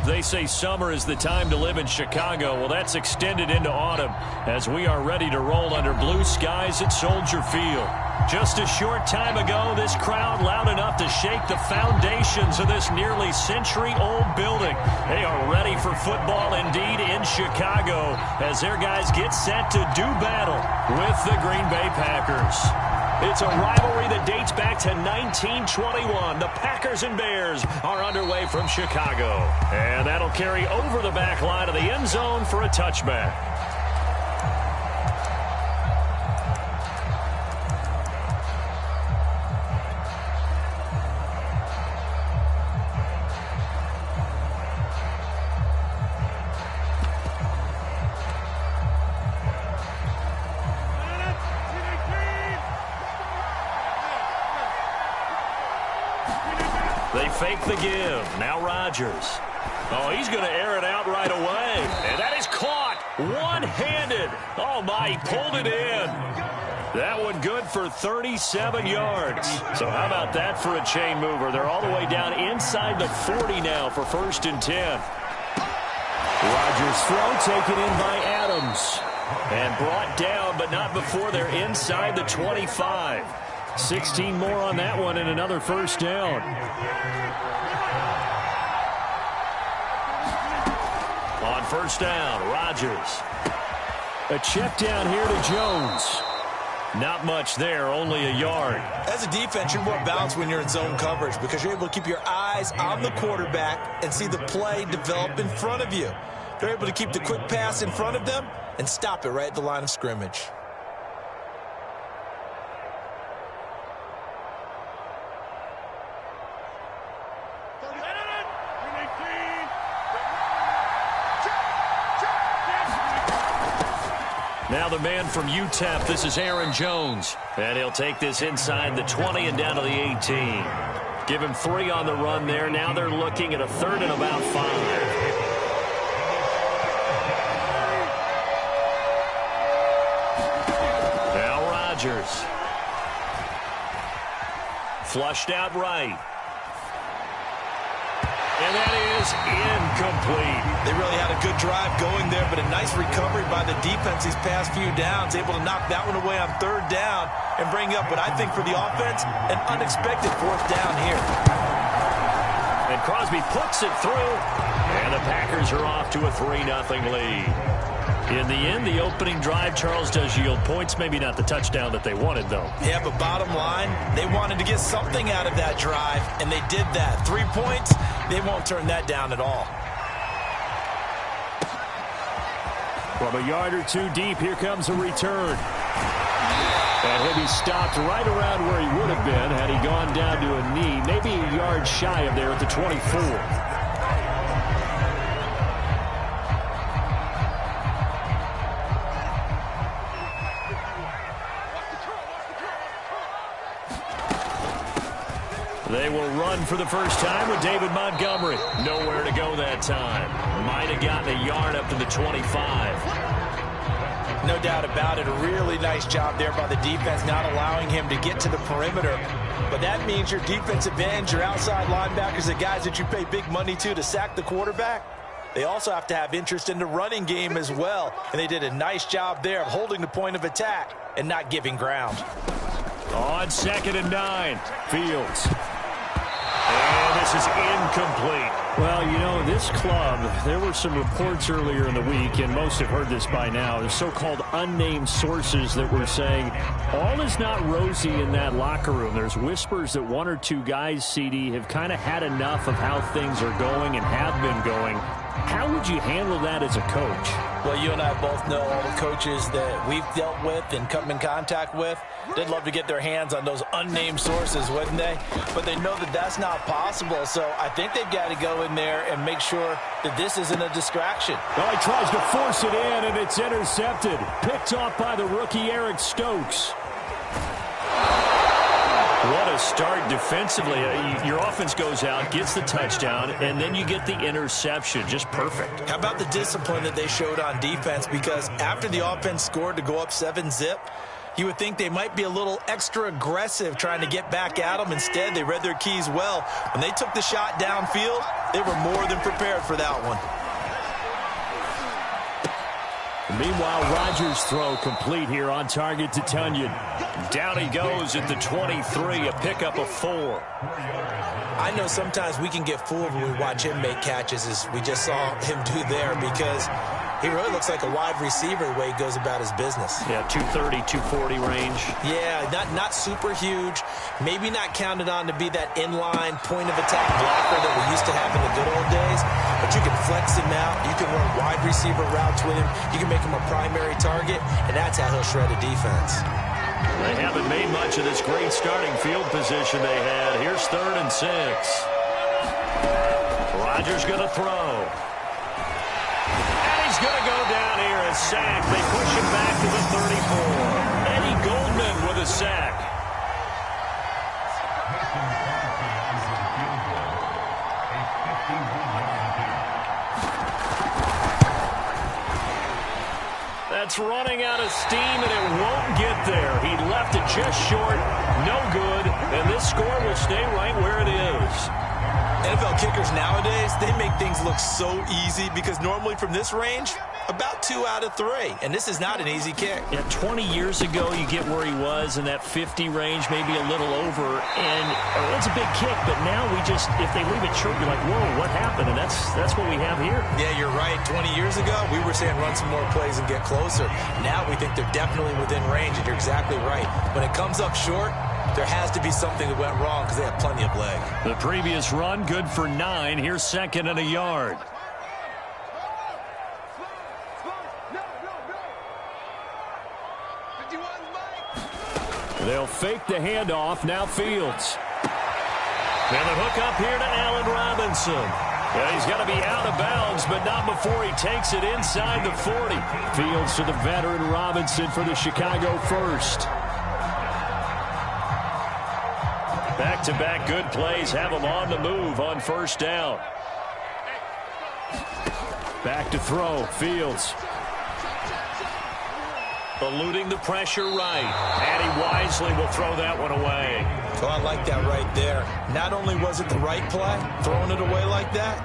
They say summer is the time to live in Chicago. Well, that's extended into autumn as we are ready to roll under blue skies at Soldier Field. Just a short time ago, this crowd loud enough to shake the foundations of this nearly century-old building. They are ready for football indeed in Chicago as their guys get set to do battle with the Green Bay Packers. It's a rivalry that dates back to 1921. The Packers and Bears are underway from Chicago. And that'll carry over the back line of the end zone for a touchback. They fake the give. Now Rodgers. Oh, he's going to air it out right away. And that is caught one-handed. Oh, my, he pulled it in. That one good for 37 yards. So how about that for a chain mover? They're all the way down inside the 40 now for 1st and 10. Rodgers' throw taken in by Adams. And brought down, but not before they're inside the 25. 16 more on that one and another first down. On first down, Rodgers. A check down here to Jones. Not much there, only a yard. As a defense, you're more balanced when you're in zone coverage because you're able to keep your eyes on the quarterback and see the play develop in front of you. They're able to keep the quick pass in front of them and stop it right at the line of scrimmage. Now the man from UTEP, this is Aaron Jones. And he'll take this inside the 20 and down to the 18. Give him 3 on the run there. Now they're looking at a 3rd and about 5. Now Rodgers. Flushed out right. And that is incomplete. They really had a good drive going there, but a nice recovery by the defense these past few downs, able to knock that one away on 3rd down and bring up what I think for the offense, an unexpected 4th down here. And Crosby puts it through, and the Packers are off to a 3-0 lead. In the end, the opening drive, Charles, does yield points. Maybe not the touchdown that they wanted, though. Yeah, but bottom line, they wanted to get something out of that drive, and they did that. 3 points, they won't turn that down at all. From a yard or 2 deep, here comes a return. And he'll be stopped right around where he would have been had he gone down to a knee, maybe a yard shy of there at the 24. They will run for the first time with David Montgomery. Nowhere to go that time. Might have gotten a yard up to the 25. No doubt about it. A really nice job there by the defense, not allowing him to get to the perimeter. But that means your defensive ends, your outside linebackers, the guys that you pay big money to sack the quarterback, they also have to have interest in the running game as well. And they did a nice job there of holding the point of attack and not giving ground. On 2nd and 9, Fields. And this is incomplete. Well, you know, this club, there were some reports earlier in the week, and most have heard this by now. There's so-called unnamed sources that were saying all is not rosy in that locker room. There's whispers that 1 or 2 guys, CD, have kind of had enough of how things are going and have been going. How would you handle that as a coach? Well, you and I both know all the coaches that we've dealt with and come in contact with. They'd love to get their hands on those unnamed sources, wouldn't they? But they know that that's not possible, so I think they've got to go in there and make sure that this isn't a distraction. Well, he tries to force it in, and it's intercepted. Picked off by the rookie Eric Stokes. What a start defensively. Your offense goes out, gets the touchdown, and then you get the interception. Just perfect. How about the discipline that they showed on defense? Because after the offense scored to go up 7-zip, You would think they might be a little extra aggressive trying to get back at them. Instead, they read their keys well. When they took the shot downfield, they were more than prepared for that one. Meanwhile, Rodgers' throw complete here on target to Tunyon. Down he goes at the 23, a pickup of 4. I know sometimes we can get fooled when we watch him make catches, as we just saw him do there, because he really looks like a wide receiver the way he goes about his business. Yeah, 230, 240 range. Yeah, not super huge. Maybe not counted on to be that inline point-of-attack blocker that we used to have in the good old days. But you can flex him out. You can run wide receiver routes with him. You can make him a primary target, and that's how he'll shred a defense. They haven't made much of this great starting field position they had. Here's 3rd and 6. Rodgers going to throw. And he's going to go down here and sack. They push him back to the 34. Eddie Goldman with a sack. That's running out of steam, and it won't get there. He left it just short, no good, and this score will stay right where it is. NFL kickers nowadays, they make things look so easy because normally from this range, about 2 out of 3, and this is not an easy kick. Yeah, 20 years ago, you get where he was in that 50 range, maybe a little over, and it's a big kick, but now we just, if they leave it short, you're like, whoa, what happened? And that's what we have here. Yeah, you're right. 20 years ago, we were saying run some more plays and get closer. Now we think they're definitely within range, and you're exactly right. When it comes up short, there has to be something that went wrong because they have plenty of leg. The previous run, good for 9. Here's 2nd and a yard. They'll fake the handoff. Now Fields. And the hook up here to Allen Robinson. Yeah, he's got to be out of bounds, but not before he takes it inside the 40. Fields to the veteran Robinson for the Chicago first. Back-to-back good plays have him on the move on 1st down. Back to throw. Fields. Eluding the pressure right. And he wisely will throw that one away. Oh, I like that right there. Not only was it the right play, throwing it away like that,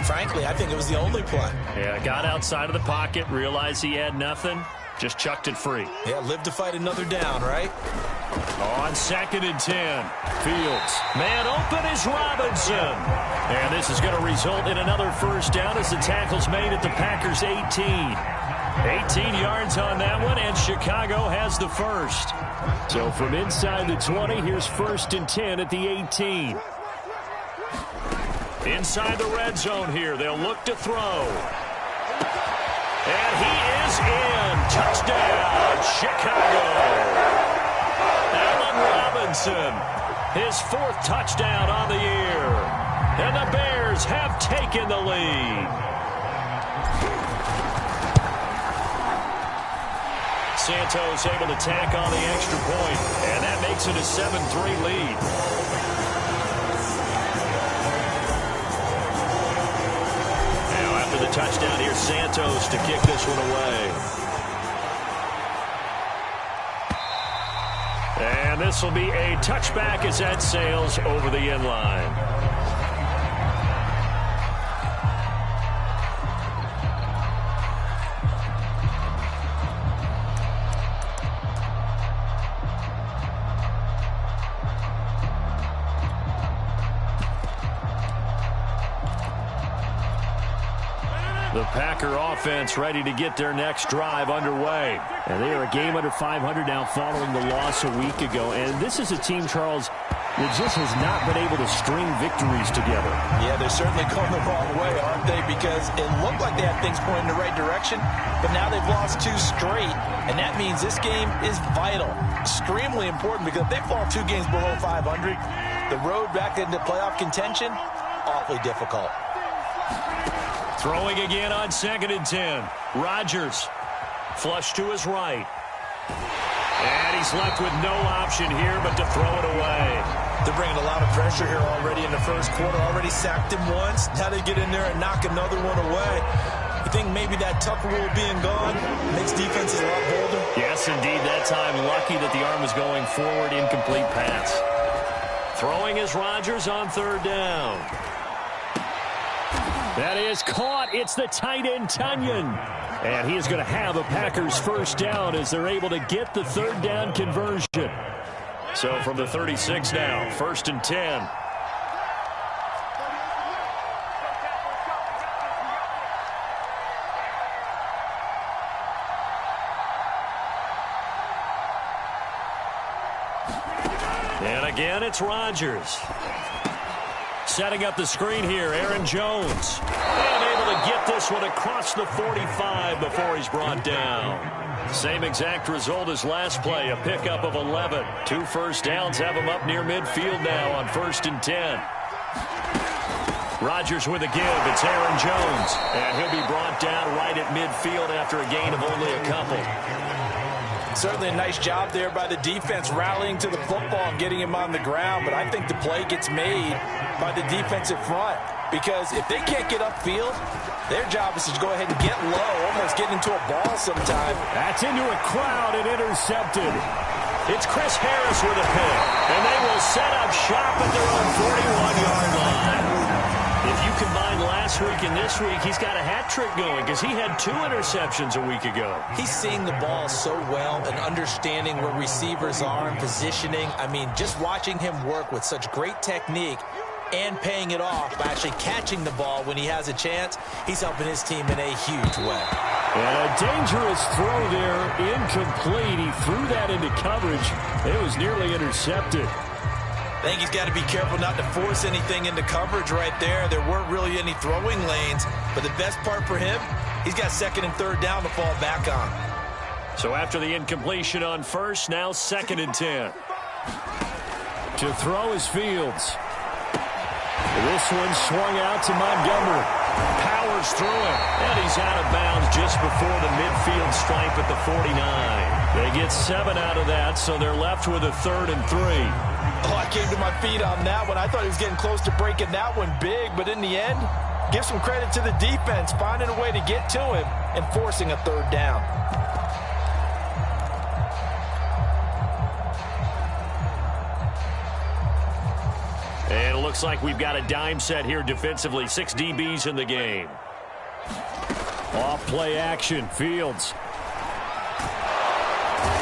frankly, I think it was the only play. Yeah, got outside of the pocket, realized he had nothing, just chucked it free. Yeah, live to fight another down, right? On 2nd and 10, Fields. Man open is Robinson. And this is going to result in another 1st down as the tackle's made at the Packers' 18. 18 yards on that one, and Chicago has the first. So from inside the 20, here's 1st and 10 at the 18. Inside the red zone here, they'll look to throw. And he is in. Touchdown, Chicago. Allen Robinson, his 4th touchdown on the year. And the Bears have taken the lead. Santos able to tack on the extra point, and that makes it a 7-3 lead. Now after the touchdown, here's Santos to kick this one away. And this will be a touchback as that sails over the end line. The Packer offense ready to get their next drive underway. And they are a game under 500 now following the loss a week ago. And this is a team, Charles, that just has not been able to string victories together. Yeah, they're certainly going the wrong way, aren't they? Because it looked like they had things pointing in the right direction, but now they've lost 2 straight. And that means this game is vital, extremely important, because if they fall 2 games below 500, the road back into playoff contention, awfully difficult. Throwing again on 2nd and 10. Rodgers. Flush to his right. And he's left with no option here but to throw it away. They're bringing a lot of pressure here already in the first quarter. Already sacked him once. Now they get in there and knock another one away. You think maybe that tougher rule being gone makes defenses a lot bolder? Yes, indeed. That time, lucky that the arm was going forward. Incomplete pass. Throwing is Rodgers on third down. That is caught. It's the tight end, Tunyon. And he is going to have a Packers first down as they're able to get the third down conversion. So from the 36 now, 1st and 10. And again, it's Rodgers. Setting up the screen here, Aaron Jones. And able to get this one across the 45 before he's brought down. Same exact result as last play, a pickup of 11. 2 first downs have him up near midfield now on 1st and 10. Rodgers with a give. It's Aaron Jones. And he'll be brought down right at midfield after a gain of only a couple. Certainly a nice job there by the defense rallying to the football and getting him on the ground. But I think the play gets made by the defensive front. Because if they can't get upfield, their job is to go ahead and get low, almost get into a ball sometime. That's into a crowd and intercepted. It's Chris Harris with a pick. And they will set up shop at their own 41-yard line. If you combine last week and this week, he's got a hat trick going because he had 2 interceptions a week ago. He's seeing the ball so well and understanding where receivers are and positioning. I mean, just watching him work with such great technique and paying it off by actually catching the ball when he has a chance, he's helping his team in a huge way. And a dangerous throw there, incomplete. He threw that into coverage. It was nearly intercepted. I think he's got to be careful not to force anything into coverage right there. There weren't really any throwing lanes, but the best part for him, he's got 2nd and 3rd down to fall back on. So after the incompletion on 1st, now 2nd and 10. To throw is Fields. This one swung out to Montgomery. Powers through it, and he's out of bounds just before the midfield stripe at the 49. They get 7 out of that, so they're left with a 3rd and 3. Oh, I came to my feet on that one. I thought he was getting close to breaking that one big, but in the end, give some credit to the defense, finding a way to get to him and forcing a 3rd down. And it looks like we've got a dime set here defensively. 6 DBs in the game. Off play action, Fields.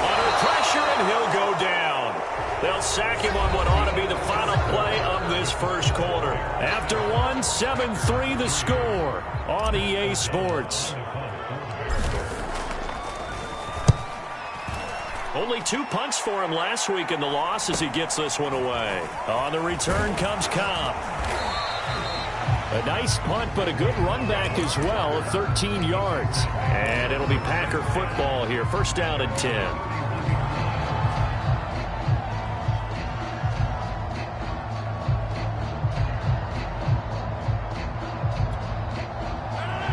Under pressure, and he'll go down. They'll sack him on what ought to be the final play of this first quarter. After 1, 7-3 the score on EA Sports. Only 2 punts for him last week in the loss as he gets this one away. On the return comes Cobb. A nice punt, but a good run back as well of 13 yards. And it'll be Packer football here. 1st down and 10.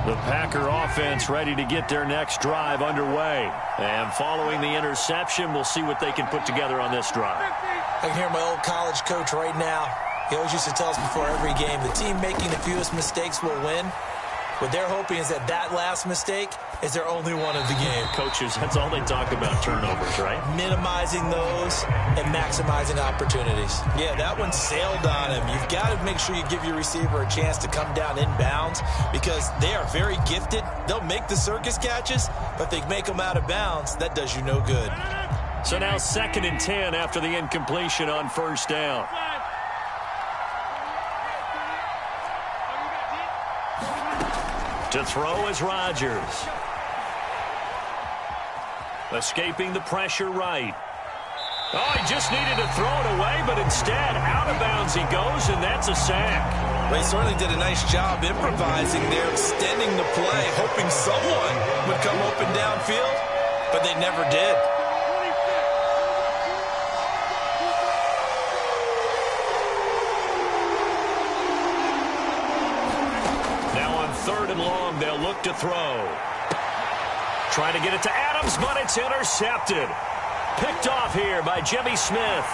The Packer offense ready to get their next drive underway. And following the interception, we'll see what they can put together on this drive. I can hear my old college coach right now. He always used to tell us before every game, the team making the fewest mistakes will win. What they're hoping is that that last mistake is their only one of the game. Coaches, that's all they talk about, turnovers, right? Minimizing those and maximizing opportunities. Yeah, that one sailed on him. You've got to make sure you give your receiver a chance to come down inbounds because they are very gifted. They'll make the circus catches, but they make them out of bounds. That does you no good. So now 2nd and 10 after the incompletion on 1st down. To throw is Rodgers. Escaping the pressure right. Oh, he just needed to throw it away, but instead, out of bounds he goes, and that's a sack. Well, he certainly did a nice job improvising there, extending the play, hoping someone would come open downfield, but they never did. Now on 3rd and long, they'll look to throw. Trying to get it to Adams, but it's intercepted. Picked off here by Jimmy Smith.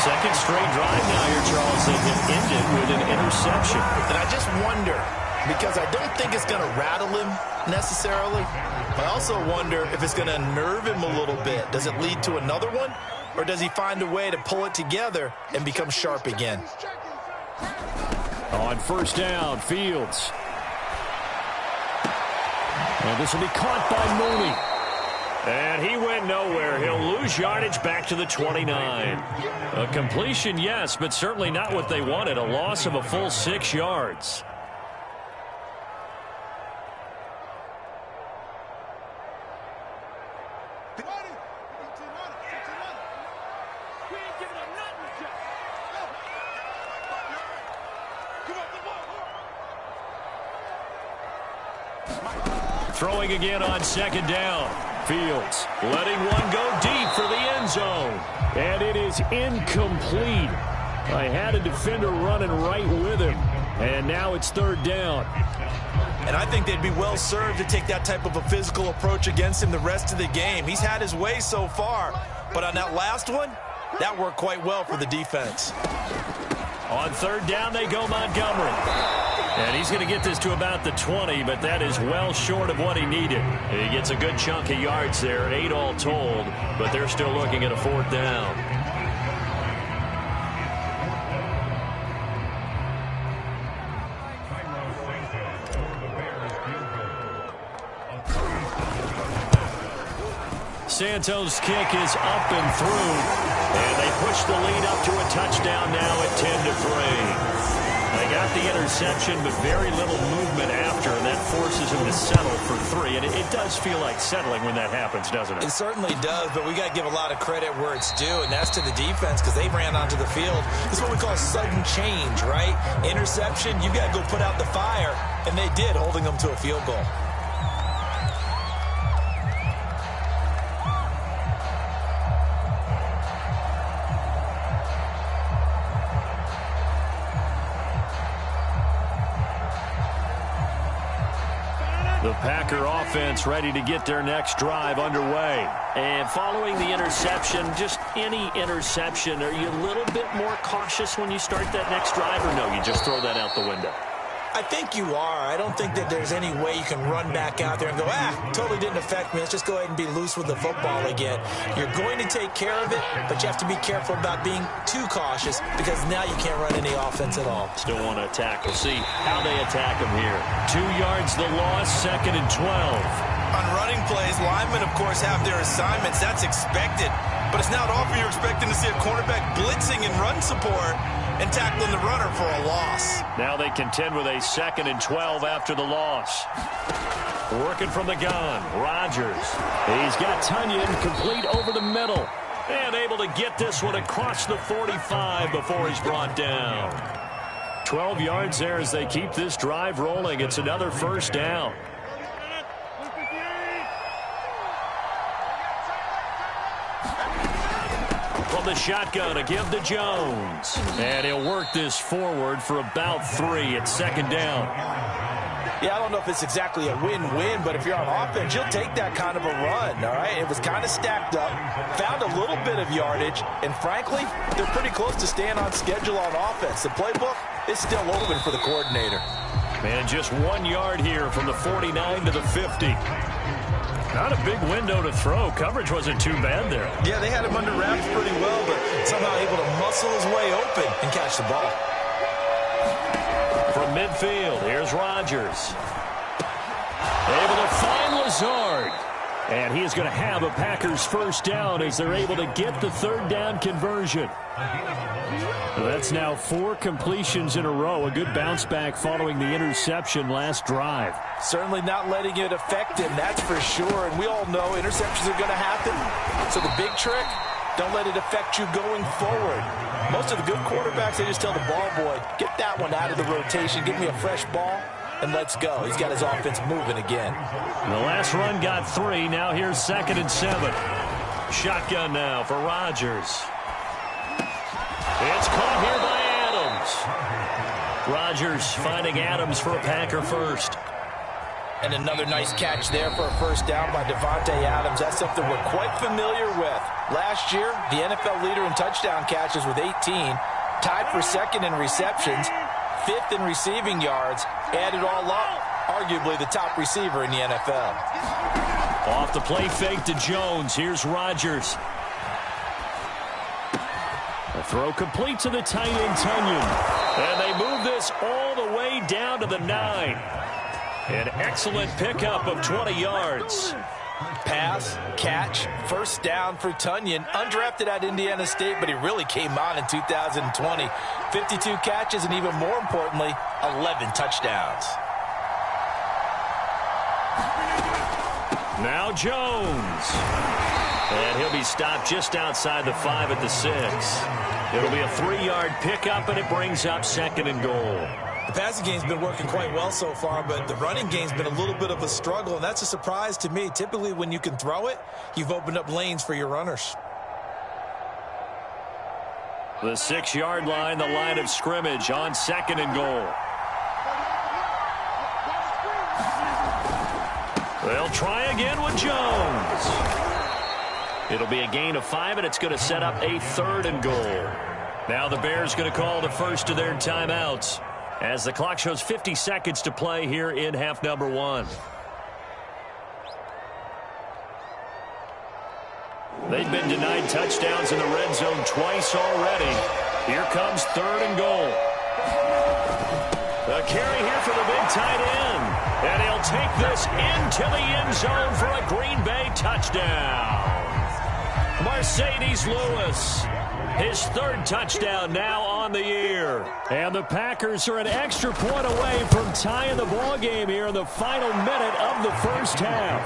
2nd straight drive now here, Charles, that have ended with an interception. And I just wonder, because I don't think it's going to rattle him necessarily. But I also wonder if it's going to nerve him a little bit. Does it lead to another one? Or does he find a way to pull it together and become sharp again? On first down, Fields. And this will be caught by Mooney. And he went nowhere. He'll lose yardage back to the 29. A completion, yes, but certainly not what they wanted. A loss of a full 6 yards. Throwing again on second down. Fields letting one go deep for the end zone. And it is incomplete. I had a defender running right with him. And now it's third down. And I think they'd be well served to take that type of a physical approach against him the rest of the game. He's had his way so far. But on that last one, that worked quite well for the defense. On third down, they go Montgomery. And he's going to get this to about the 20, but that is well short of what he needed. He gets a good chunk of yards there, 8 all told, but they're still looking at a fourth down. Santos' kick is up and through, and they push the lead up to a touchdown now at 10-3. They got the interception, but very little movement after, and that forces him to settle for 3. And it does feel like settling when that happens, doesn't it? It certainly does, but we got to give a lot of credit where it's due, and that's to the defense because they ran onto the field. This is what we call sudden change, right? Interception, you got to go put out the fire, and they did, holding them to a field goal. The Packer offense ready to get their next drive underway. And following the interception, just any interception, are you a little bit more cautious when you start that next drive, or no, you just throw that out the window? I think you are. I don't think that there's any way you can run back out there and go, totally didn't affect me. Let's just go ahead and be loose with the football again. You're going to take care of it, but you have to be careful about being too cautious because now you can't run any offense at all. Still want to attack. We'll see how they attack them here. 2 yards the loss, 2nd and 12. On running plays, linemen, of course, have their assignments. That's expected. But it's not often you're expecting to see a cornerback blitzing and run support and tackling the runner for a loss. Now they contend with a 2nd and 12 after the loss. Working from the gun, Rodgers. He's got Tunyon complete over the middle. And able to get this one across the 45 before he's brought down. 12 yards there as they keep this drive rolling. It's another first down. From the shotgun, a give to Jones. And he'll work this forward for about 3 at 2nd down. Yeah, I don't know if it's exactly a win-win, but if you're on offense, you'll take that kind of a run, all right? It was kind of stacked up, found a little bit of yardage, and frankly, they're pretty close to staying on schedule on offense. The playbook is still open for the coordinator. Man, just 1 yard here from the 49 to the 50. Not a big window to throw. Coverage wasn't too bad there. Yeah, they had him under wraps pretty well, but somehow able to muscle his way open and catch the ball. From midfield, here's Rodgers. Able to find Lazard. And he is going to have a Packers first down as they're able to get the 3rd down conversion. That's now 4 completions in a row. A good bounce back following the interception last drive. Certainly not letting it affect him, that's for sure. And we all know interceptions are going to happen. So the big trick, don't let it affect you going forward. Most of the good quarterbacks, they just tell the ball boy, get that one out of the rotation, give me a fresh ball, and let's go. He's got his offense moving again. The last run got 3. Now here's 2nd and 7. Shotgun now for Rodgers. It's caught here by Adams. Rodgers finding Adams for a Packer first. And another nice catch there for a first down by Devontae Adams. That's something we're quite familiar with. Last year, the NFL leader in touchdown catches with 18, tied for 2nd in receptions, 5th in receiving yards. Add it all up, arguably the top receiver in the NFL. Off the play fake to Jones. Here's Rodgers. The throw complete to the tight end, Tunyon. And they move this all the way down to the 9. An excellent pickup of 20 yards. Pass, catch, first down for Tunyon. Undrafted at Indiana State, but he really came on in 2020. 52 catches, and even more importantly, 11 touchdowns. Now Jones. And he'll be stopped just outside the 5 at the 6. It'll be a 3-yard pickup, and it brings up 2nd and goal. The passing game's been working quite well so far, but the running game's been a little bit of a struggle, and that's a surprise to me. Typically, when you can throw it, you've opened up lanes for your runners. The 6-yard line, the line of scrimmage on 2nd and goal. They'll try again with Jones. It'll be a gain of 5, and it's going to set up a 3rd and goal. Now the Bears going to call the first of their timeouts as the clock shows 50 seconds to play here in half number 1. They've been denied touchdowns in the red zone twice already. Here comes 3rd and goal. A carry here for the big tight end. And he'll take this into the end zone for a Green Bay touchdown. Mercedes Lewis, his 3rd touchdown now on the year. And the Packers are an extra point away from tying the ball game here in the final minute of the first half.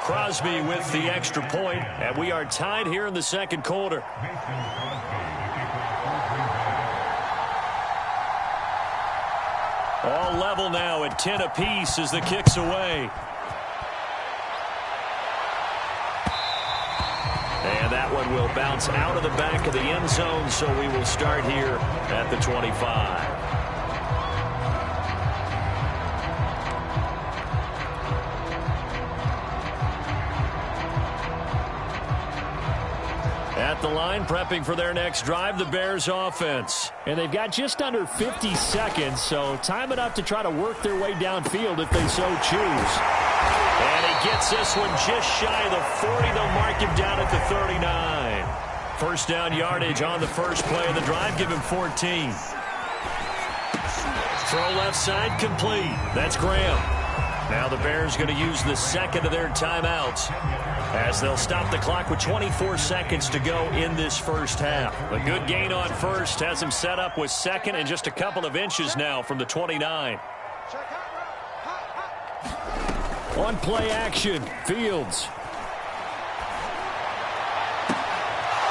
Crosby with the extra point, and we are tied here in the 2nd quarter. All level now at 10 apiece as the kick's away. And that one will bounce out of the back of the end zone, so we will start here at the 25. At the line, prepping for their next drive, the Bears offense. And they've got just under 50 seconds, so time enough to try to work their way downfield if they so choose. And he gets this one just shy of the 40. They'll mark him down at the 39. First down yardage on the first play of the drive. Give him 14. Throw left side complete. That's Graham. Now the Bears going to use the 2nd of their timeouts as they'll stop the clock with 24 seconds to go in this first half. A good gain on first has him set up with 2nd and just a couple of inches now from the 29. On play action, Fields.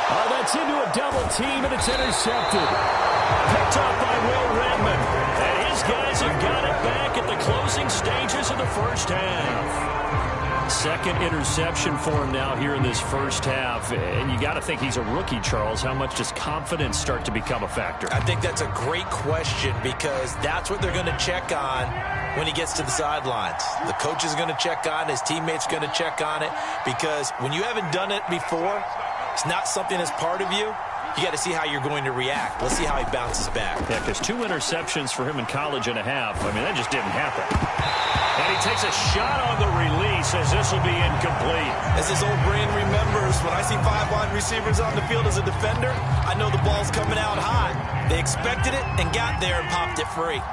Oh, that's into a double team, and it's intercepted. Picked up by Will Redmond. And his guys have got it back at the closing stages of the first half. 2nd interception for him now here in this first half. And you got to think he's a rookie, Charles. How much does confidence start to become a factor? I think that's a great question because that's what they're going to check on when he gets to the sidelines. The coach is going to check on it. His teammates going to check on it because when you haven't done it before, it's not something that's part of you. You got to see how you're going to react. Let's see how he bounces back. Yeah, because 2 interceptions for him in college and a half. I mean, that just didn't happen. And he takes a shot on the release as this will be incomplete. As his old brain remembers, when I see 5 wide receivers on the field as a defender, I know the ball's coming out hot. They expected it and got there and popped it free.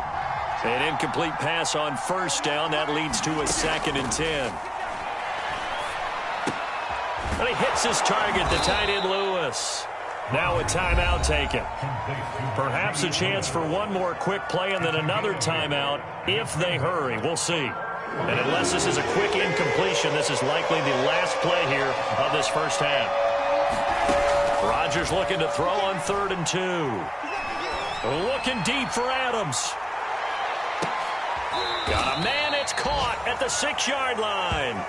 An incomplete pass on first down. That leads to a 2nd and 10. And he hits his target, the tight end Lewis. Now a timeout taken. Perhaps a chance for one more quick play and then another timeout if they hurry. We'll see. And unless this is a quick incompletion, this is likely the last play here of this first half. Rodgers looking to throw on 3rd and 2. Looking deep for Adams. Got a man, it's caught at the 6-yard line.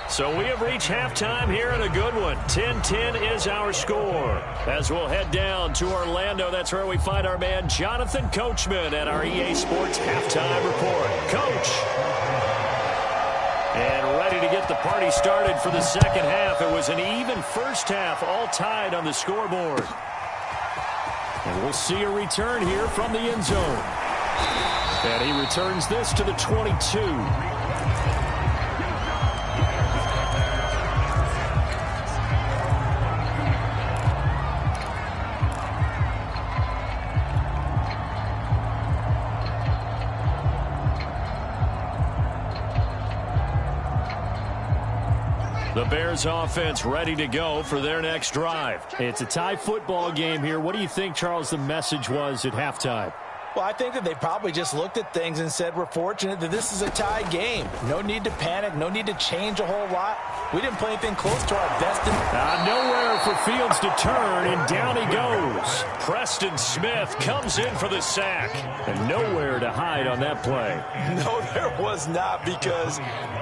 So we have reached halftime here in a good one. 10-10 is our score. As we'll head down to Orlando, that's where we find our man Jonathan Coachman at our EA Sports Halftime Report. Coach. And ready ready to get the party started for the second half. It was an even first half, all tied on the scoreboard. And we'll see a return here from the end zone. And he returns this to the 22. The Bears offense ready to go for their next drive. It's a tie football game here. What do you think, Charles, the message was at halftime? Well, I think that they probably just looked at things and said, we're fortunate that this is a tie game. No need to panic. No need to change a whole lot. We didn't play anything close to our best. Nowhere for Fields to turn, and down he goes. Preston Smith comes in for the sack. And nowhere to hide on that play. No, there was not, because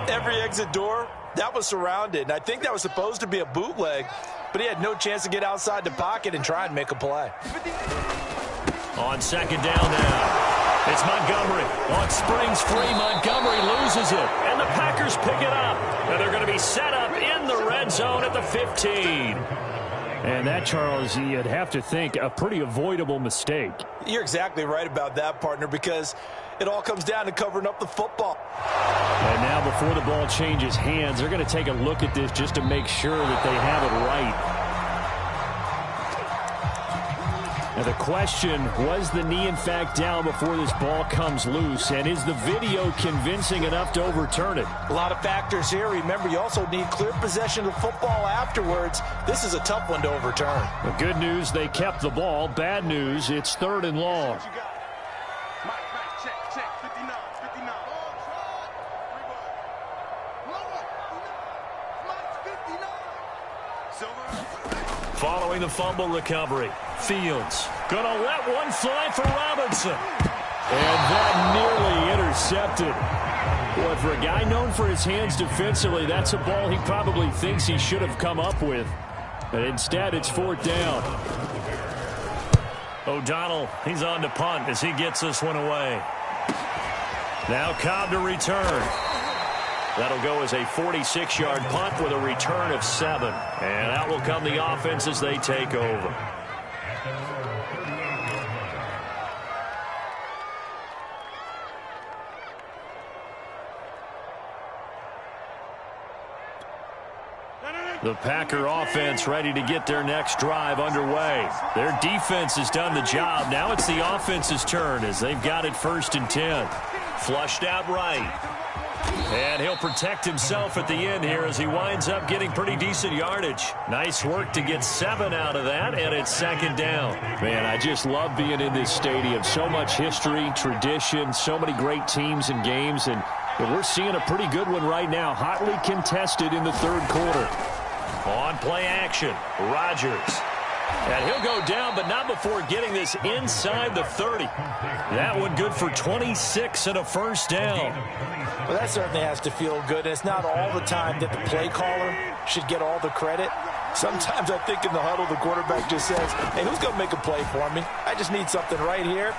every exit door, that was surrounded. And I think that was supposed to be a bootleg, but he had no chance to get outside the pocket and try and make a play. On second down now, it's Montgomery. On springs free, Montgomery loses it. And the Packers pick it up. And they're going to be set up in the red zone at the 15. And that, Charles, you'd have to think a pretty avoidable mistake. You're exactly right about that, partner, because it all comes down to covering up the football. And now before the ball changes hands, they're going to take a look at this just to make sure that they have it right. Now the question, was the knee in fact down before this ball comes loose? And is the video convincing enough to overturn it? A lot of factors here. Remember, you also need clear possession of the football afterwards. This is a tough one to overturn. The good news, they kept the ball. Bad news, it's 3rd and long. Following the fumble recovery, Fields gonna let one fly for Robinson. And that nearly intercepted. Boy, for a guy known for his hands defensively, that's a ball he probably thinks he should have come up with. But instead, it's 4th down. O'Donnell, he's on to punt as he gets this one away. Now Cobb to return. That'll go as a 46-yard punt with a return of 7. And out will come the offense as they take over. The Packer offense ready to get their next drive underway. Their defense has done the job. Now it's the offense's turn as they've got it 1st and 10. Flushed out right. And he'll protect himself at the end here as he winds up getting pretty decent yardage. Nice work to get 7 out of that, and it's 2nd down. Man, I just love being in this stadium. So much history, tradition, so many great teams and games, and we're seeing a pretty good one right now, hotly contested in the 3rd quarter. On play action, Rodgers. And he'll go down, but not before getting this inside the 30. That one good for 26 and a 1st down. Well, that certainly has to feel good. And it's not all the time that the play caller should get all the credit. Sometimes I think in the huddle, the quarterback just says, hey, who's going to make a play for me? I just need something right here.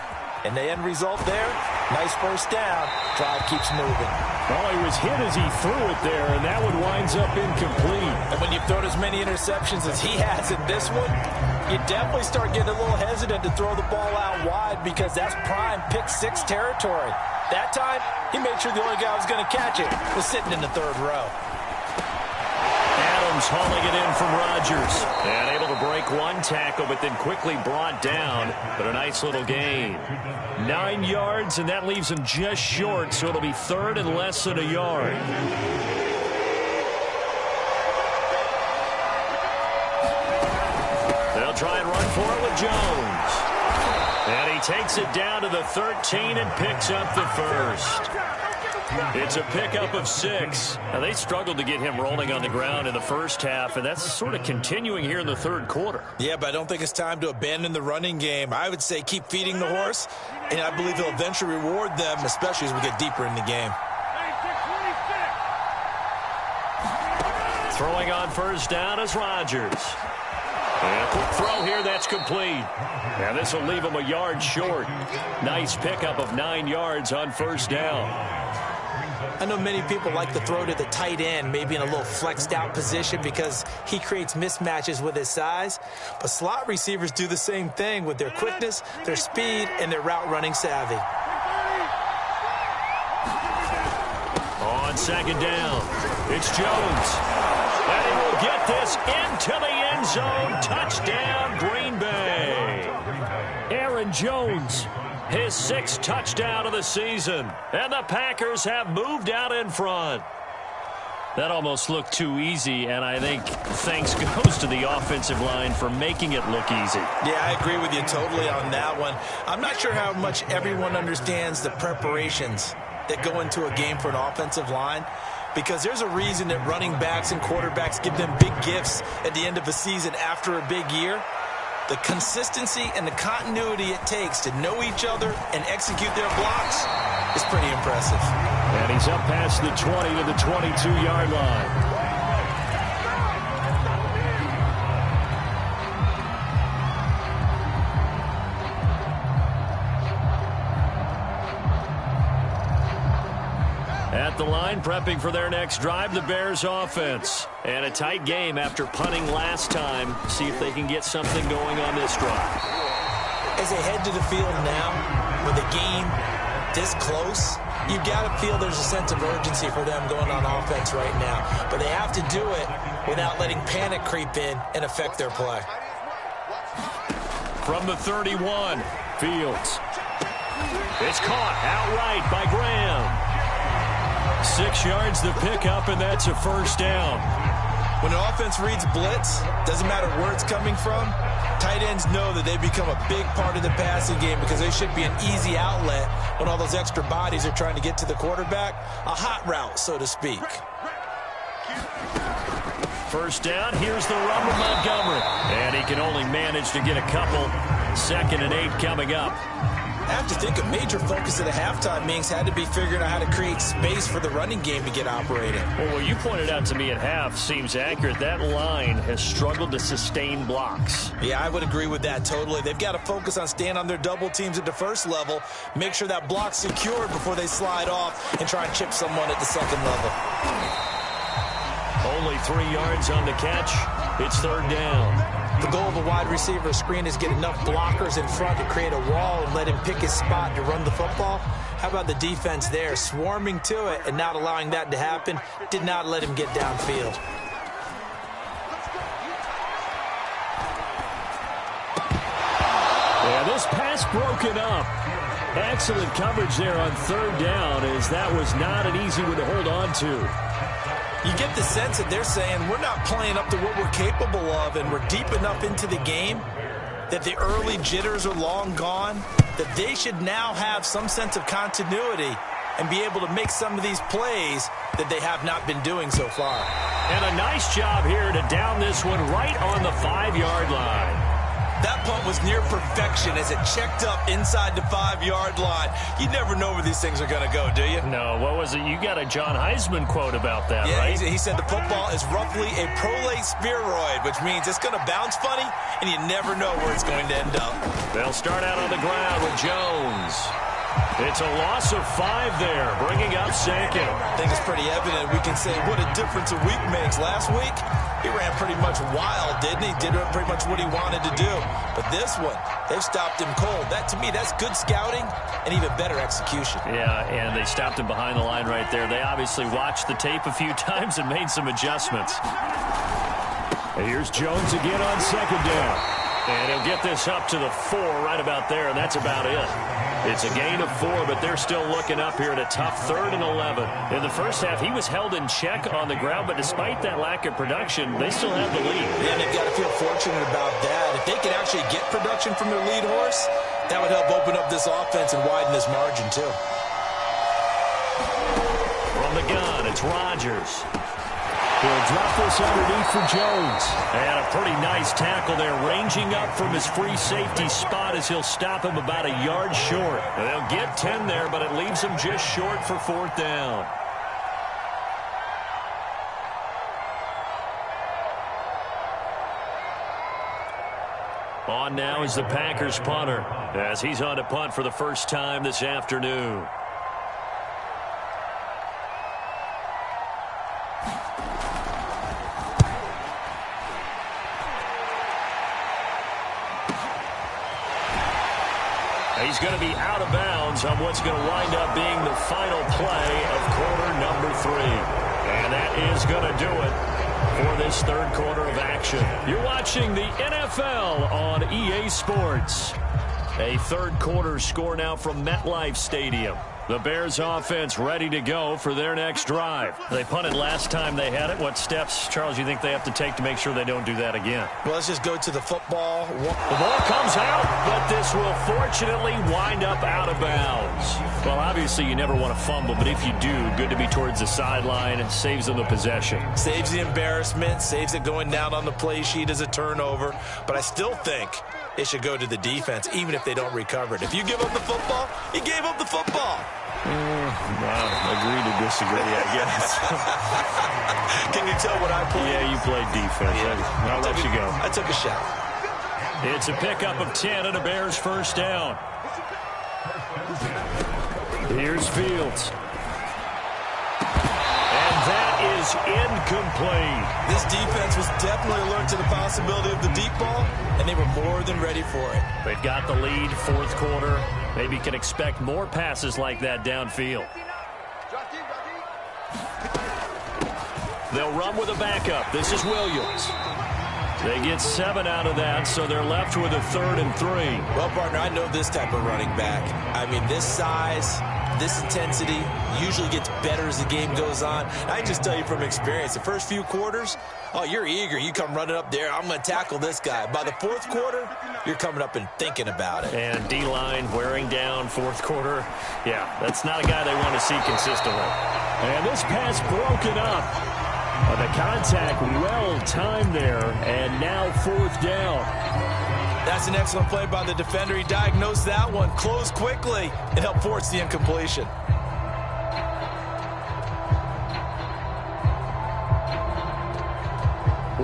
And the end result there, nice 1st down. Drive keeps moving. Well, he was hit as he threw it there, and that one winds up incomplete. And when you've thrown as many interceptions as he has in this one, you definitely start getting a little hesitant to throw the ball out wide because that's prime pick-6 territory. That time, he made sure the only guy who was going to catch it was sitting in the 3rd row. Adams hauling it in from Rodgers. And able to break one tackle, but then quickly brought down. But a nice little gain. 9 yards, and that leaves him just short, so it'll be 3rd and less than a yard. They'll try and run for it with Jones. And he takes it down to the 13 and picks up the 1st. It's a pickup of 6. Now, they struggled to get him rolling on the ground in the 1st half, and that's sort of continuing here in the 3rd quarter. Yeah, but I don't think it's time to abandon the running game. I would say keep feeding the horse, and I believe he'll eventually reward them, especially as we get deeper in the game. Throwing on 1st down is Rodgers. And a quick throw here, that's complete. And this will leave him a yard short. Nice pickup of 9 yards on 1st down. I know many people like to throw to the tight end, maybe in a little flexed out position because he creates mismatches with his size. But slot receivers do the same thing with their quickness, their speed, and their route running savvy. On second down, it's Jones. And he will get this into the end zone. Touchdown, Green Bay. Aaron Jones, his 6th touchdown of the season. And the Packers have moved out in front. That almost looked too easy, and I think thanks goes to the offensive line for making it look easy. Yeah, I agree with you totally on that one. I'm not sure how much everyone understands the preparations that go into a game for an offensive line, because there's a reason that running backs and quarterbacks give them big gifts at the end of a season after a big year. The consistency and the continuity it takes to know each other and execute their blocks is pretty impressive. And he's up past the 20 to the 22-yard line. At the line, prepping for their next drive, the Bears offense. And a tight game after punting last time. See if they can get something going on this drive. As they head to the field now, with the game this close, you've got to feel there's a sense of urgency for them going on offense right now. But they have to do it without letting panic creep in and affect their play. From the 31, Fields. It's caught outright by Graham. 6 yards the pickup, and that's a first down. When an offense reads blitz, doesn't matter where it's coming from, tight ends know that they become a big part of the passing game because they should be an easy outlet when all those extra bodies are trying to get to the quarterback. A hot route, so to speak. First down, here's the run with Montgomery. And he can only manage to get a couple. 2nd and 8 coming up. I have to think a major focus of the halftime meetings had to be figuring out how to create space for the running game to get operating. Well, what you pointed out to me at half seems accurate. That line has struggled to sustain blocks. Yeah, I would agree with that totally. They've got to focus on staying on their double teams at the first level, make sure that block's secured before they slide off and try and chip someone at the second level. Only 3 yards on the catch. It's 3rd down. The goal of a wide receiver screen is get enough blockers in front to create a wall and let him pick his spot to run the football. How about the defense there, swarming to it and not allowing that to happen? Did not let him get downfield. Yeah, this pass broken up. Excellent coverage there on 3rd down, as that was not an easy one to hold on to. You get the sense that they're saying we're not playing up to what we're capable of, and we're deep enough into the game that the early jitters are long gone, that they should now have some sense of continuity and be able to make some of these plays that they have not been doing so far. And a nice job here to down this one right on the 5-yard line. That punt was near perfection as it checked up inside the 5-yard line. You never know where these things are going to go, do you? No, what was it? You got a John Heisman quote about that, yeah, right? He said the football is roughly a prolate spheroid, which means it's going to bounce funny, and you never know where it's going to end up. They'll start out on the ground with Jones. It's a loss of 5 there, bringing up 2nd. I think it's pretty evident. We can say what a difference a week makes. Last week, he ran pretty much wild, didn't he? Did pretty much what he wanted to do. But this one, they've stopped him cold. That, to me, that's good scouting and even better execution. Yeah, and they stopped him behind the line right there. They obviously watched the tape a few times and made some adjustments. And here's Jones again on 2nd down. And he'll get this up to the 4 right about there, and that's about it. It's a gain of 4, but they're still looking up here at a tough 3rd and 11. In the first half, he was held in check on the ground, but despite that lack of production, they still have the lead. Yeah, they've got to feel fortunate about that. If they could actually get production from their lead horse, that would help open up this offense and widen this margin, too. From the gun, it's Rodgers. He'll drop this underneath for Jones. And a pretty nice tackle there, ranging up from his free safety spot as he'll stop him about a yard short. They'll get 10 there, but it leaves him just short for 4th down. On now is the Packers punter, as he's on to punt for the first time this afternoon. He's going to be out of bounds on what's going to wind up being the final play of quarter number 3. And that is going to do it for this third quarter of action. You're watching the NFL on EA Sports. A third quarter score now from MetLife Stadium. The Bears offense ready to go for their next drive. They punted last time they had it. What steps, Charles, you think they have to take to make sure they don't do that again? Well, let's just go to the football. The ball comes out, but this will fortunately wind up out of bounds. Well, obviously you never want to fumble, but if you do, good to be towards the sideline and saves them the possession. Saves the embarrassment, saves it going down on the play sheet as a turnover. But I still think it should go to the defense, even if they don't recover it. If you give up the football, you gave up the football. Agree to disagree, I guess. Can you tell what I played? Yeah, you played defense. Yeah. I'll let you go. I took a shot. It's a pickup of 10 and a Bears first down. Here's Fields. And that is incomplete. This defense was definitely alert to the possibility of the deep ball, and they were more than ready for it. They've got the lead, fourth quarter. Maybe can expect more passes like that downfield. They'll run with a backup. This is Williams. They get 7 out of that, so they're left with a 3rd and 3. Well, partner, I know this type of running back. I mean, this size, this intensity usually gets better as the game goes on. I just tell you from experience, the first few quarters, oh, you're eager. You come running up there. I'm going to tackle this guy. By the fourth quarter, you're coming up and thinking about it. And D-line wearing down fourth quarter. Yeah, that's not a guy they want to see consistently. And this pass broken up. The contact well timed there, and now fourth down. That's an excellent play by the defender. He diagnosed that one, closed quickly, and helped force the incompletion.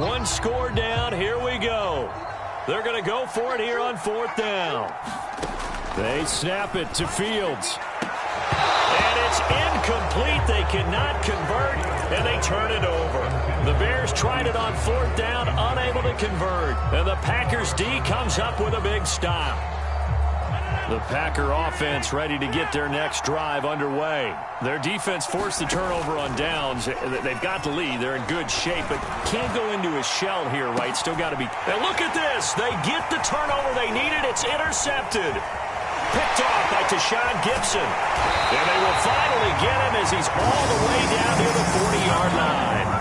One score down. Here we go. They're going to go for it here on fourth down. They snap it to Fields. And it's incomplete. They cannot convert, and they turn it over. The Bears tried it on fourth down, unable to convert. And the Packers D comes up with a big stop. The Packer offense ready to get their next drive underway. Their defense forced the turnover on downs. They've got the lead. They're in good shape, but can't go into a shell here, right? Still got to be. And look at this. They get the turnover they needed. It's intercepted. Picked off by Tashawn Gibson. And they will finally get him as he's all the way down near the 40-yard line.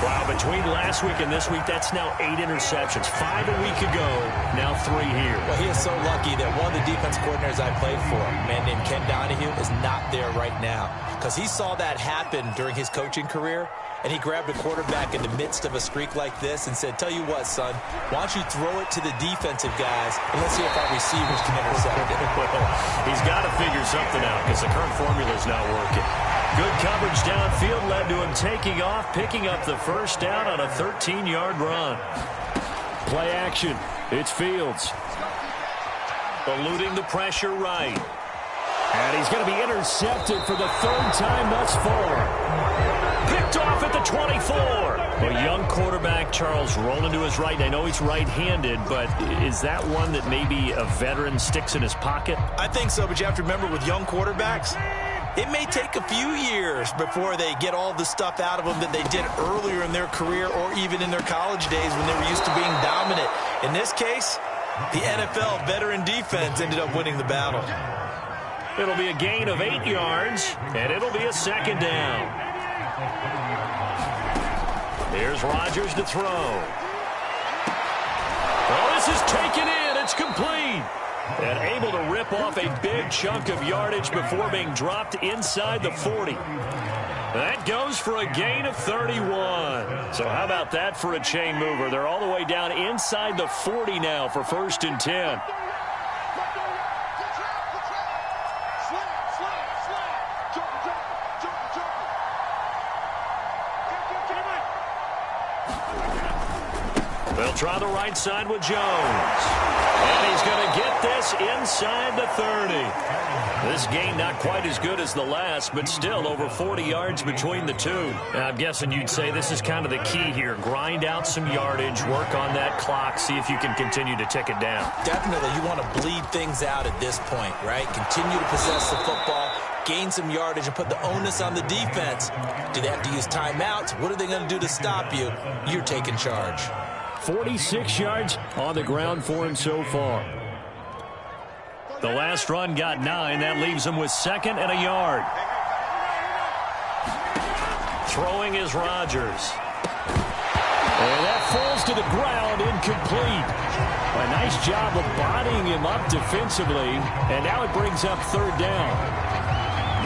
Wow, between last week and this week, that's now 8 interceptions. 5 a week ago, now 3 here. Well, he is so lucky that one of the defense coordinators I played for, a man named Ken Donahue, is not there right now. Because he saw that happen during his coaching career, and he grabbed a quarterback in the midst of a streak like this and said, tell you what, son, why don't you throw it to the defensive guys, and let's see if our receivers can intercept it. He's got to figure something out because the current formula is not working. Good coverage downfield led to him taking off, picking up the first down on a 13-yard run. Play action. It's Fields. Eluding the pressure right. And he's going to be intercepted for the 3rd time thus far. Picked off at the 24. A young quarterback, Charles, rolling to his right. I know he's right-handed, but is that one that maybe a veteran sticks in his pocket? I think so, but you have to remember with young quarterbacks, it may take a few years before they get all the stuff out of them that they did earlier in their career or even in their college days when they were used to being dominant. In this case, the NFL veteran defense ended up winning the battle. It'll be a gain of 8 yards, and it'll be a 2nd down. Here's Rodgers to throw. Oh, this is taken in. It's complete. And able to rip off a big chunk of yardage before being dropped inside the 40. That goes for a gain of 31. So how about that for a chain mover? They're all the way down inside the 40 now for 1st and 10. They'll try the right side with Jones. And he's going to get this inside the 30. This gain not quite as good as the last, but still over 40 yards between the two. I'm guessing you'd say this is kind of the key here. Grind out some yardage, work on that clock, see if you can continue to tick it down. Definitely, you want to bleed things out at this point, right? Continue to possess the football, gain some yardage, and put the onus on the defense. Do they have to use timeouts? What are they going to do to stop you? You're taking charge. 46 yards on the ground for him so far. The last run got 9. That leaves him with 2nd and a yard. Throwing is Rodgers. And that falls to the ground, incomplete. A nice job of bodying him up defensively, and now it brings up 3rd down.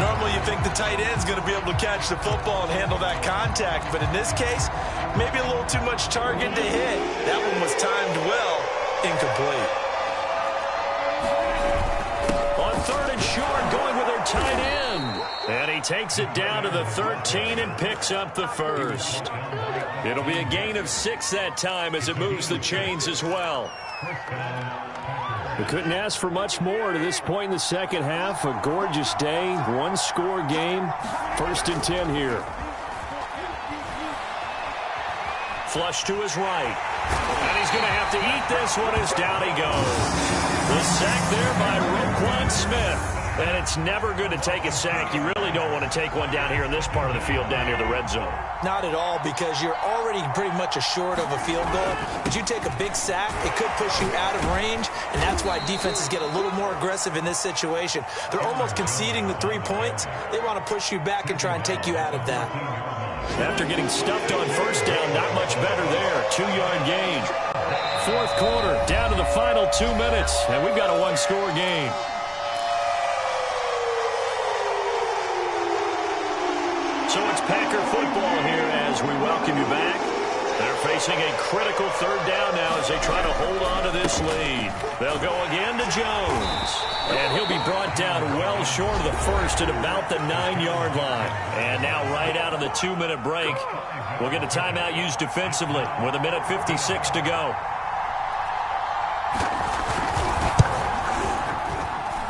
Normally you think the tight end's going to be able to catch the football and handle that contact, but in this case, maybe a little too much target to hit. That one was timed well, incomplete. On 3rd and short, going with their tight end. And he takes it down to the 13 and picks up the 1st. It'll be a gain of 6 that time as it moves the chains as well. We couldn't ask for much more to this point in the second half. A gorgeous day, one-score game. 1st and 10 here. Flush to his right. And he's going to have to eat this one as down he goes. The sack there by Roquan Smith. And it's never good to take a sack. You really don't want to take one down here in this part of the field down near the red zone. Not at all, because you're already pretty much assured of a field goal. But you take a big sack, it could push you out of range, and that's why defenses get a little more aggressive in this situation. They're almost conceding the 3 points. They want to push you back and try and take you out of that. After getting stuffed on 1st down, not much better there. 2-yard gain. 4th quarter, down to the final 2 minutes, and we've got a one-score game. So it's Packer football here as we welcome you back. They're facing a critical 3rd down now as they try to hold on to this lead. They'll go again to Jones. And he'll be brought down well short of the 1st at about the 9-yard line. And now right out of the 2-minute break, we'll get a timeout used defensively with 1:56 to go.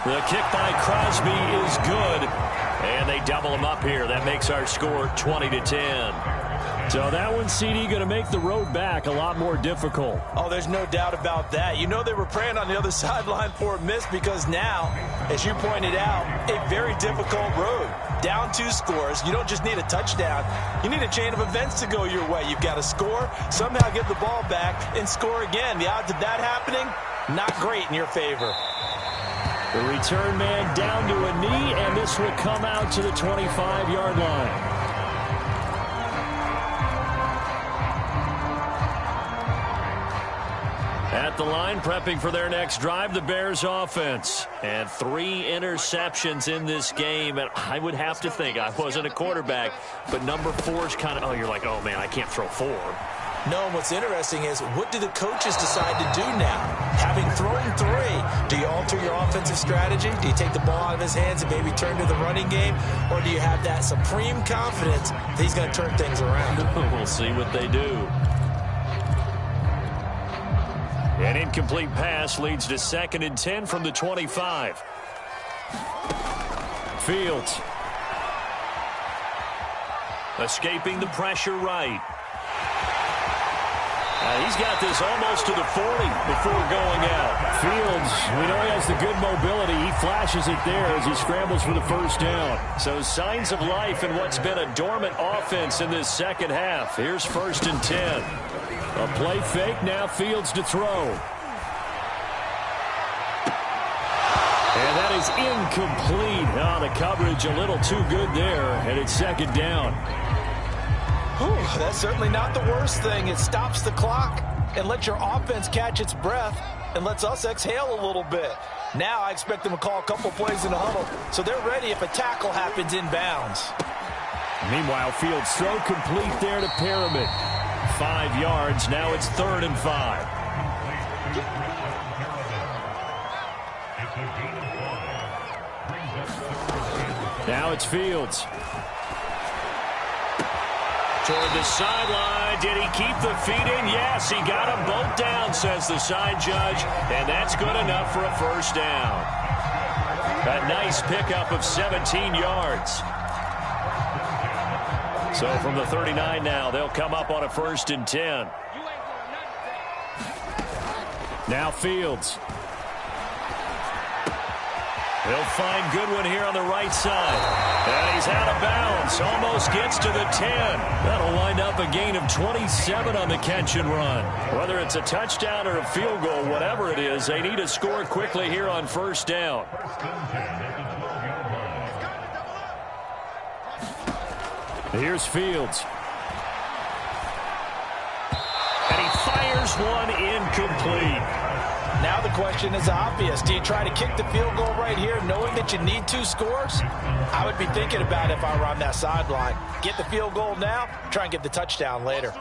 The kick by Crosby is good. And they double him up here. That makes our score 20-10. So that one, CD, going to make the road back a lot more difficult. Oh, there's no doubt about that. You know they were praying on the other sideline for a miss because now, as you pointed out, a very difficult road. Down 2 scores. You don't just need a touchdown. You need a chain of events to go your way. You've got to score, somehow get the ball back, and score again. The odds of that happening, not great in your favor. The return man down to a knee, and this will come out to the 25-yard line. At the line, prepping for their next drive, the Bears offense. And 3 interceptions in this game. And I would have to think, I wasn't a quarterback, but number 4 is kind of, oh, you're like, oh, man, I can't throw 4. No, and what's interesting is, what do the coaches decide to do now? Having thrown 3, do you alter your offensive strategy? Do you take the ball out of his hands and maybe turn to the running game? Or do you have that supreme confidence that he's going to turn things around? We'll see what they do. An incomplete pass leads to 2nd and 10 from the 25. Fields. Escaping the pressure right. He's got this almost to the 40 before going out. Fields, we know he has the good mobility. He flashes it there as he scrambles for the 1st down. So signs of life in what's been a dormant offense in this second half. Here's 1st and 10. A play fake, now Fields to throw. And that is incomplete. Oh, the coverage a little too good there, and it's 2nd down. Whew, that's certainly not the worst thing. It stops the clock and lets your offense catch its breath and lets us exhale a little bit. Now I expect them to call a couple plays in the huddle, so they're ready if a tackle happens inbounds. Meanwhile, Fields throw complete there to Pyramid. 5 yards. Now it's 3rd and 5. Now it's Fields. Toward the sideline. Did he keep the feet in? Yes, he got them both down, says the side judge. And that's good enough for a first down. A nice pickup of 17 yards. So from the 39 now, they'll come up on a 1st and 10. Now Fields. He'll find Goodwin here on the right side. And he's out of bounds. Almost gets to the 10. That'll wind up a gain of 27 on the catch and run. Whether it's a touchdown or a field goal, whatever it is, they need to score quickly here on 1st down. Here's Fields. And he fires one incomplete. Now the question is obvious. Do you try to kick the field goal right here knowing that you need 2 scores? I would be thinking about it if I were on that sideline. Get the field goal now, try and get the touchdown later.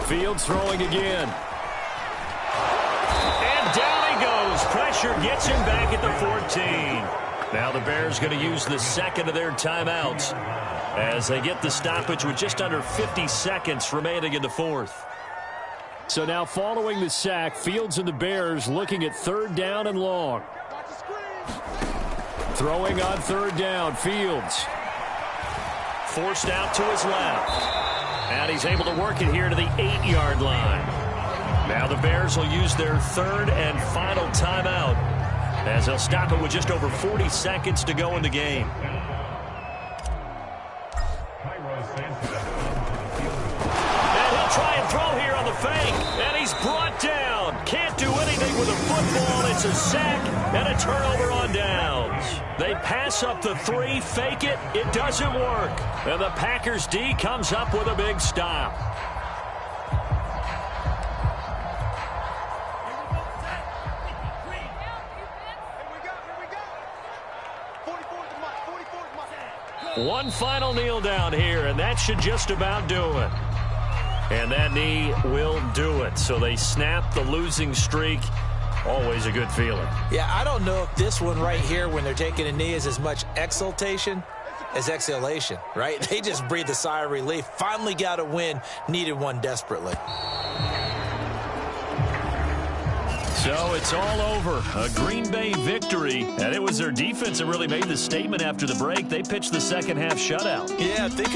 Fields throwing again. And down he goes. Pressure gets him back at the 14. Now the Bears going to use the second of their timeouts as they get the stoppage with just under 50 seconds remaining in the 4th. So now following the sack, Fields and the Bears looking at 3rd down and long. Throwing on 3rd down, Fields. Forced out to his left. And he's able to work it here to the 8-yard line. Now the Bears will use their 3rd and final timeout as they'll stop it with just over 40 seconds to go in the game. Try and throw here on the fake, and he's brought down. Can't do anything with a football. It's a sack and a turnover on downs. They pass up the 3, fake it. It doesn't work. And the Packers D comes up with a big stop. One final kneel down here, and that should just about do it. And that knee will do it. So they snap the losing streak. Always a good feeling. Yeah, I don't know if this one right here when they're taking a knee is as much exultation as exhalation, right? They just breathe a sigh of relief. Finally got a win. Needed one desperately. So it's all over. A Green Bay victory. And it was their defense that really made the statement after the break. They pitched the second half shutout. Yeah, think